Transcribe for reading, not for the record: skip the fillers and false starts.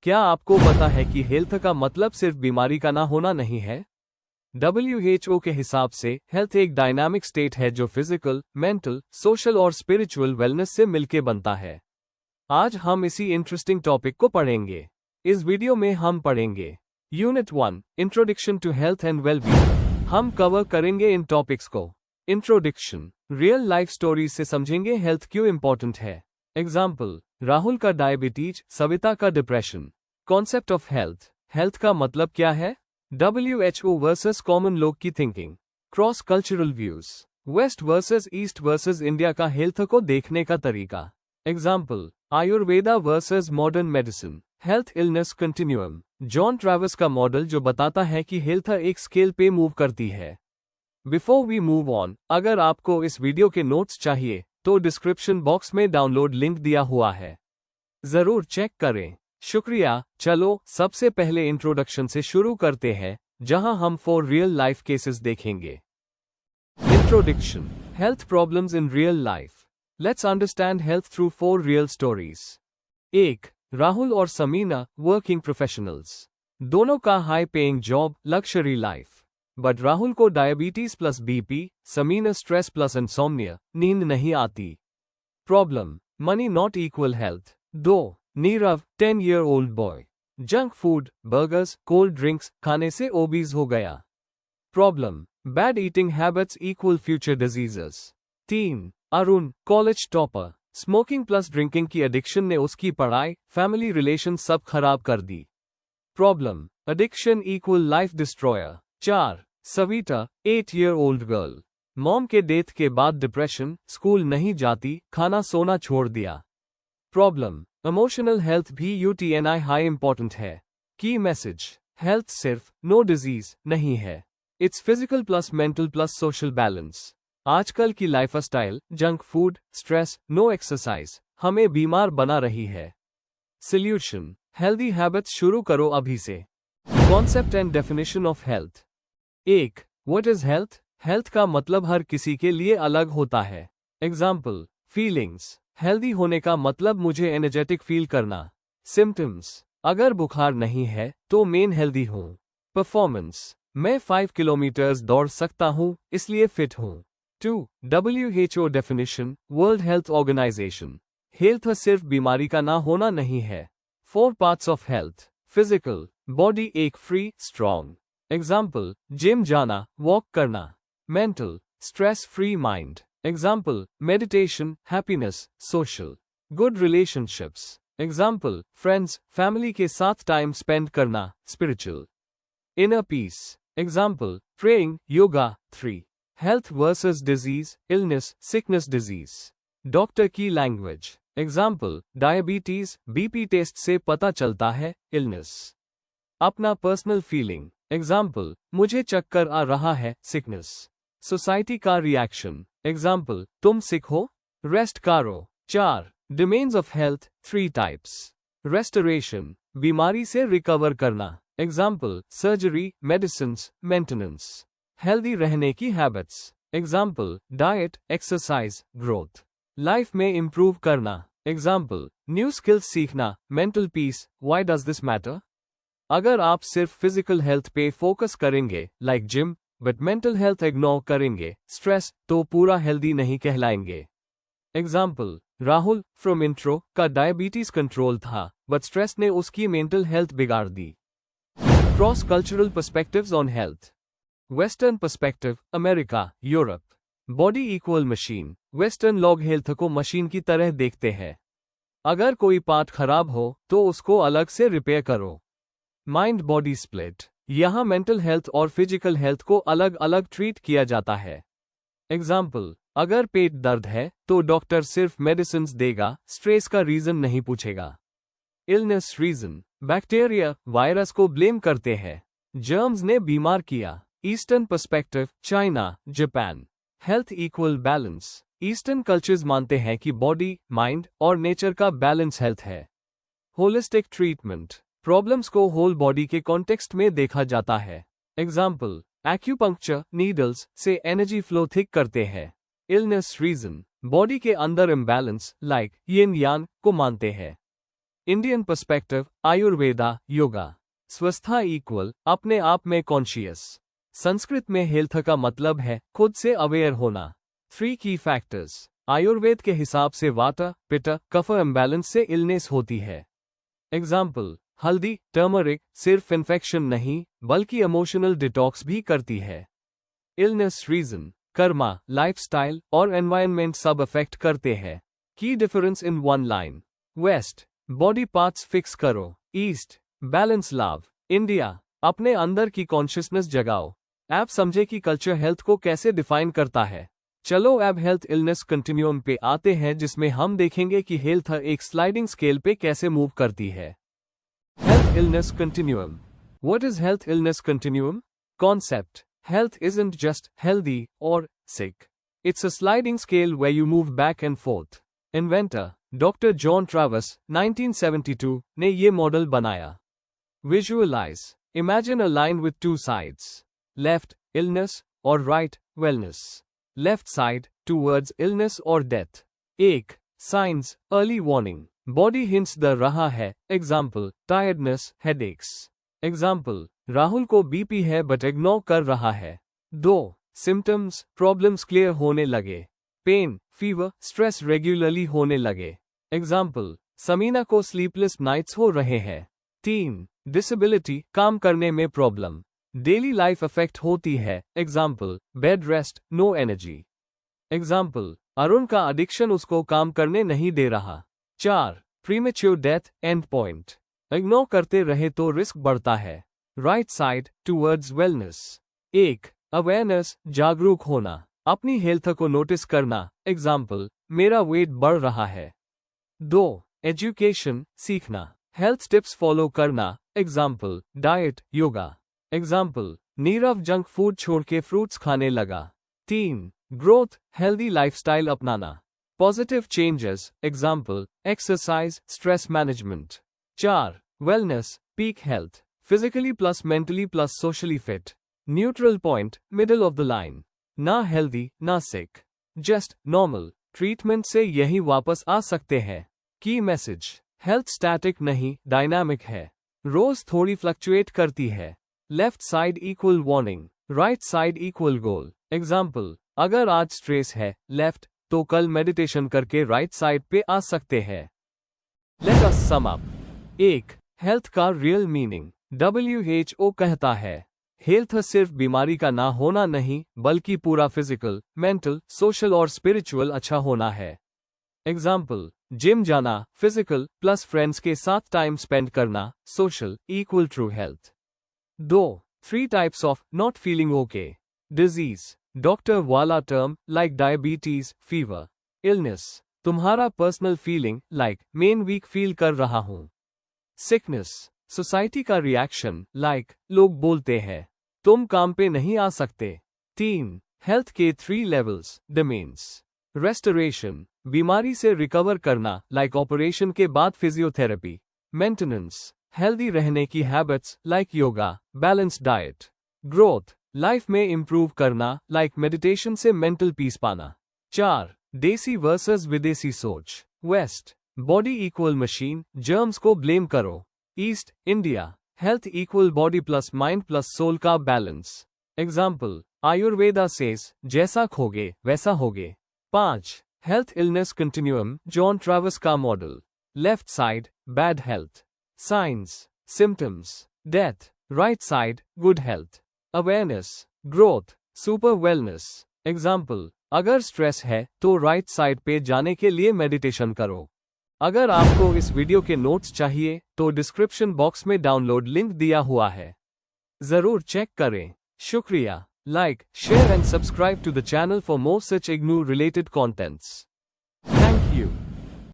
क्या आपको पता है कि हेल्थ का मतलब सिर्फ बीमारी का ना होना नहीं है? WHO के हिसाब से हेल्थ एक डायनामिक स्टेट है जो फिजिकल, मेंटल, सोशल और स्पिरिचुअल वेलनेस से मिलकर बनता है। आज हम इसी इंटरेस्टिंग टॉपिक को पढ़ेंगे। इस वीडियो में हम पढ़ेंगे unit 1 introduction to health and wellbeing. हम कवर करेंगे इन टॉपिक्स को। इंट्रोडक्शन, रियल लाइफ स्टोरीज से समझेंगे हेल्थ क्यों इंपॉर्टेंट है। एग्जाम्पल, राहुल का डायबिटीज, सविता का depression. Concept of health, health का मतलब क्या है? WHO वर्सेस कॉमन लोग की thinking. Cross cultural views, west versus east versus India का हेल्थ को देखने का तरीका। Example, Ayurveda versus modern medicine. Health illness continuum, John Travis का मॉडल जो बताता है कि हेल्थ एक स्केल पे मूव करती है। बिफोर वी मूव ऑन, अगर आपको इस वीडियो के नोट्स चाहिए तो डिस्क्रिप्शन बॉक्स में डाउनलोड लिंक दिया हुआ है, जरूर चेक करें। शुक्रिया। चलो सबसे पहले इंट्रोडक्शन से शुरू करते हैं, जहां हम 4 रियल लाइफ केसेस देखेंगे। Introduction, health problems in real life. Let's understand health through 4 real stories. 1. Rahul और समीना, वर्किंग प्रोफेशनल्स। दोनों का high paying job, luxury life. But Rahul को diabetes plus BP, Samina stress plus insomnia, नींद नहीं आती। Problem, money not equal health. 2. Nirav, 10-year-old boy, junk food, burgers, cold drinks खाने से obese हो गया। Problem, bad eating habits equal future diseases. 3. Arun, college topper, smoking plus drinking की addiction ने उसकी पढ़ाई, फैमिली रिलेशन सब खराब कर दी। Problem, addiction equal life destroyer. 4. Savita, 8-year-old girl, mom के डेथ के बाद डिप्रेशन, स्कूल नहीं जाती, खाना सोना छोड़ दिया। प्रॉब्लम, इमोशनल हेल्थ भी UTNI हाई इंपॉर्टेंट है। की मैसेज, हेल्थ सिर्फ नो डिजीज नहीं है, it's physical plus mental plus social balance. आजकल की lifestyle, junk food, stress, no exercise हमें बीमार बना रही है। सॉल्यूशन, हेल्दी हैबिट्स शुरू करो अभी से। Concept and definition of health. 1. What is health? Health का मतलब हर किसी के लिए अलग होता है। एग्जाम्पल, फीलिंग्स, हेल्दी होने का मतलब मुझे एनर्जेटिक फील करना। सिम्टम्स, अगर बुखार नहीं है तो मैं हेल्दी हूँ। परफॉर्मेंस, मैं 5 किलोमीटर दौड़ सकता हूँ इसलिए फिट हूँ। 2. WHO definition, world health organization. Health सिर्फ बीमारी का ना होना नहीं है। 4 parts of health. Physical, body ache free, strong. Example, gym जाना, वॉक करना। Mental, stress free mind. Example, meditation, happiness, social. Good relationships. Example, friends, family के साथ टाइम स्पेंड करना, spiritual. Inner peace. Example, praying, yoga. 3. Health versus disease, illness, sickness, disease. Doctor की language. Example, diabetes, BP test से पता चलता है, illness. अपना personal feeling. Example, मुझे चक्कर आ रहा है, सिकनेस। सोसाइटी का रिएक्शन। एग्जाम्पल, तुम सिक हो, रेस्ट करो। 4. Domains of health, 3 types. Restoration, बीमारी से रिकवर करना। Example, surgery, medicines, maintenance. Healthy रहने की habits. Example, diet, exercise, growth. Life में इंप्रूव करना। एग्जाम्पल, न्यू स्किल्स सीखना, mental peace, why does this matter? अगर आप सिर्फ फिजिकल हेल्थ पे फोकस करेंगे, like gym, but mental health ignore करेंगे, स्ट्रेस, तो पूरा हेल्दी नहीं कहलाएंगे। एग्जाम्पल, राहुल फ्रॉम इंट्रो का डायबिटीज कंट्रोल था, बट स्ट्रेस ने उसकी मेंटल हेल्थ बिगाड़ दी। Cross cultural perspectives on health. Western perspective, America, Europe. Body equal machine. Western लोग हेल्थ को मशीन की तरह देखते हैं। अगर कोई पार्ट खराब हो तो उसको अलग से रिपेयर करो। माइंड बॉडी स्प्लिट, यहाँ मेंटल हेल्थ और फिजिकल हेल्थ को अलग अलग ट्रीट किया जाता है। एग्जाम्पल, अगर पेट दर्द है तो डॉक्टर सिर्फ मेडिसिन देगा, स्ट्रेस का रीजन नहीं पूछेगा। इलनेस रीजन, बैक्टीरिया, वायरस को ब्लेम करते हैं, जर्म्स ने बीमार किया। Eastern perspective, China, Japan. Health equal balance. Eastern cultures मानते हैं कि बॉडी, माइंड और नेचर का बैलेंस हेल्थ है। होलिस्टिक ट्रीटमेंट, प्रॉब्लम्स को होल बॉडी के कॉन्टेक्स्ट में देखा जाता है। एग्जाम्पल, एक्यूपंक्चर, नीडल्स से एनर्जी फ्लो थिक करते हैं। इलनेस रीजन, बॉडी के अंदर इम्बैलेंस, लाइक यिन यांग को मानते हैं। Indian perspective, Ayurveda, yoga. स्वस्था इक्वल अपने आप में कॉन्शियस। संस्कृत में हेल्थ का मतलब है खुद से अवेयर होना। 3 की फैक्टर्स। आयुर्वेद के हिसाब से वाता, पित्त, कफ इम्बैलेंस से इलनेस होती है। एग्जाम्पल, हल्दी, टर्मरिक सिर्फ इन्फेक्शन नहीं बल्कि इमोशनल डिटॉक्स भी करती है। इलनेस रीजन, कर्मा, लाइफस्टाइल और एनवायरनमेंट सब अफेक्ट करते हैं। Key difference in 1 line. West, body parts fix करो। ईस्ट, बैलेंस लाव। इंडिया, अपने अंदर की कॉन्शियसनेस जगाओ। ऐप समझे कि कल्चर हेल्थ को कैसे डिफाइन करता है। चलो अब हेल्थ इलनेस कंटिन्यूम पे आते हैं, जिसमें हम देखेंगे कि हेल्थ एक स्लाइडिंग स्केल पे कैसे मूव करती है। Health illness continuum. What is health illness continuum? Concept: health isn't just healthy or sick. It's a sliding scale where you move back and forth. Inventor Dr. John Travis 1972 ने ये model बनाया। Visualize. Imagine a line with 2 sides. Left, illness, or right, wellness. Left side, towards illness or death. 1. Signs, early warning. Body hints the रहा है. Example, tiredness, headaches. Example, Rahul को BP है but ignore कर रहा है। 2. Symptoms, problems clear होने लगे। Pen, fever, stress regularly होने लगे। एग्जाम्पल, समीना को स्लीपलेस नाइट्स हो रहे हैं। 3. डिसेबिलिटी, काम करने में प्रॉब्लम, डेली लाइफ अफेक्ट होती है। Example, bed rest, no energy. Example, Arun का एडिक्शन उसको काम करने नहीं दे रहा। 4. Premature death, end point, ignore करते रहे तो रिस्क बढ़ता है। Right side, towards wellness. 1. Awareness, जागरूक होना, अपनी हेल्थ को नोटिस करना। एग्जाम्पल, मेरा वेट बढ़ रहा है। 2. एजुकेशन, सीखना, हेल्थ टिप्स फॉलो करना। Example, diet, yoga. Example, Nirav junk food छोड़ के फ्रूट्स खाने लगा। 3. ग्रोथ, हेल्दी लाइफस्टाइल अपनाना, positive changes. Example, exercise, stress management. 4. Wellness, peak health, physically plus mentally plus socially fit. Neutral point, middle of the line, ना healthy ना सिक, just normal. Treatment से यही वापस आ सकते हैं। की मैसेज, हेल्थ स्टैटिक नहीं dynamic है, रोज थोड़ी फ्लक्चुएट करती है। Left side equal warning, right side equal goal. Example, अगर आज स्ट्रेस है लेफ्ट तो कल मेडिटेशन करके राइट साइड पे आ सकते हैं। Let us sum up. 1. Health का रियल मीनिंग। WHO कहता है, हेल्थ सिर्फ बीमारी का ना होना नहीं बल्कि पूरा फिजिकल, मेंटल, सोशल और स्पिरिचुअल अच्छा होना है। एग्जाम्पल, जिम जाना, फिजिकल प्लस फ्रेंड्स के साथ टाइम स्पेंड करना, social equal true health. 2. 3 types of not feeling okay. Disease, doctor वाला term like diabetes, fever. Illness, तुम्हारा पर्सनल फीलिंग लाइक मेन वीक फील कर रहा हूं। सिकनेस, सोसाइटी का रिएक्शन लाइक लोग बोलते हैं तुम काम पे नहीं आ सकते। 3. हेल्थ के 3 लेवल्स, डोमेन्स। रेस्टोरेशन, बीमारी से रिकवर करना लाइक ऑपरेशन के बाद फिजियोथेरेपी। मेंटेनेंस, हेल्दी रहने की habits like yoga, balance diet. Growth, life में इंप्रूव करना लाइक मेडिटेशन से मेंटल पीस पाना। 4. देसी वर्सेस विदेशी सोच। West, body equal machine, germs को ब्लेम करो। East, India, health equal body plus mind plus soul का बैलेंस। एग्जाम्पल, आयुर्वेदा सेज जैसा खोगे वैसा होगे। 5. Health illness continuum, John Travis का model. Left side, bad health, signs, symptoms, death. Right side, good health, awareness, growth, super wellness. Example, अगर stress है तो right side पे जाने के लिए मेडिटेशन करो। अगर आपको इस वीडियो के नोट्स चाहिए तो डिस्क्रिप्शन बॉक्स में डाउनलोड लिंक दिया हुआ है, जरूर चेक करें। शुक्रिया। Like, share and subscribe to the channel for more such IGNOU related contents. Thank you.